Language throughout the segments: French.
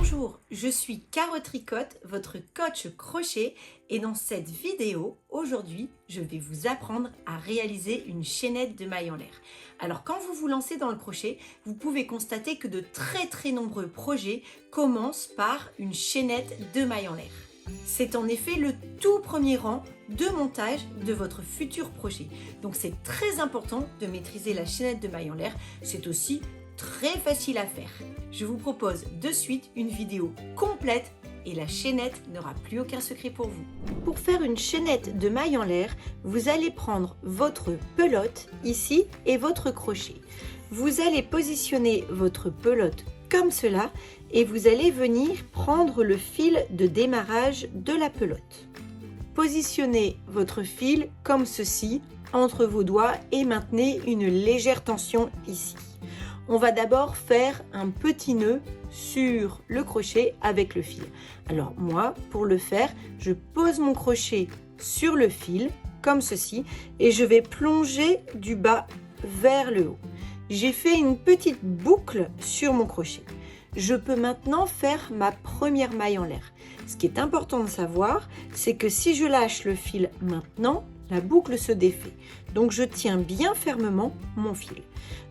Bonjour, je suis Caro Tricotte, votre coach crochet et dans cette vidéo, aujourd'hui, je vais vous apprendre à réaliser une chaînette de mailles en l'air. Alors quand vous vous lancez dans le crochet, vous pouvez constater que de très nombreux projets commencent par une chaînette de mailles en l'air. C'est en effet le tout premier rang de montage de votre futur projet. Donc c'est très important de maîtriser la chaînette de mailles en l'air. C'est aussi très facile à faire. Je vous propose de suite une vidéo complète et la chaînette n'aura plus aucun secret pour vous. Pour faire une chaînette de mailles en l'air, vous allez prendre votre pelote ici et votre crochet. Vous allez positionner votre pelote comme cela et vous allez venir prendre le fil de démarrage de la pelote. Positionnez votre fil comme ceci entre vos doigts et maintenez une légère tension ici. On va d'abord faire un petit nœud sur le crochet avec le fil. Alors moi, pour le faire, je pose mon crochet sur le fil comme ceci et je vais plonger du bas vers le haut. J'ai fait une petite boucle sur mon crochet. Je peux maintenant faire ma première maille en l'air. Ce qui est important de savoir, c'est que si je lâche le fil maintenant, la boucle se défait. Donc je tiens bien fermement mon fil.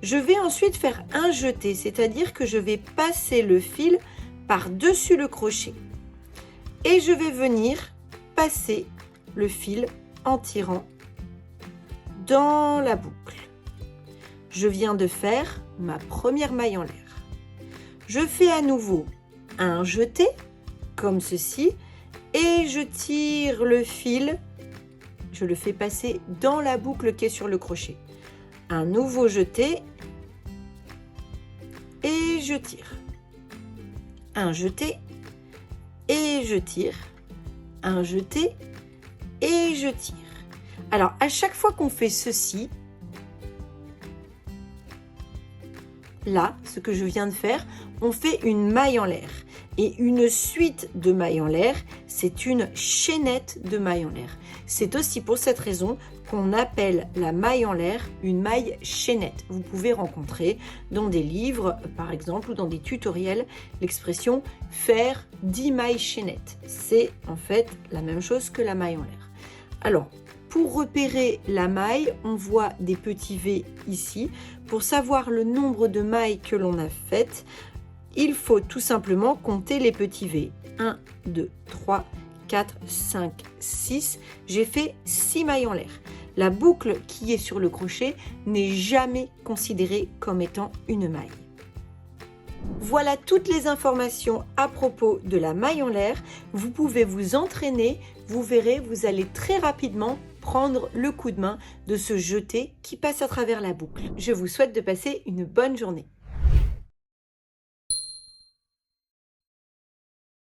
Je vais ensuite faire un jeté, c'est-à-dire que je vais passer le fil par-dessus le crochet. Et je vais venir passer le fil en tirant dans la boucle. Je viens de faire ma première maille en l'air. Je fais à nouveau un jeté, comme ceci, et je tire le fil. Je le fais passer dans la boucle qui est sur le crochet. Un nouveau jeté et je tire. Un jeté et je tire. Un jeté et je tire. Alors, à chaque fois qu'on fait ceci, là, ce que je viens de faire, on fait une maille en l'air. Et une suite de mailles en l'air, c'est une chaînette de mailles en l'air. C'est aussi pour cette raison qu'on appelle la maille en l'air une maille chaînette. Vous pouvez rencontrer dans des livres, par exemple, ou dans des tutoriels, l'expression « faire 10 mailles chaînettes ». C'est en fait la même chose que la maille en l'air. Alors, pour repérer la maille, on voit des petits V ici. Pour savoir le nombre de mailles que l'on a faites, il faut tout simplement compter les petits V. 1, 2, 3, 4, 5, 6. J'ai fait 6 mailles en l'air. La boucle qui est sur le crochet n'est jamais considérée comme étant une maille. Voilà toutes les informations à propos de la maille en l'air. Vous pouvez vous entraîner. Vous verrez, vous allez très rapidement prendre le coup de main de ce jeté qui passe à travers la boucle. Je vous souhaite de passer une bonne journée.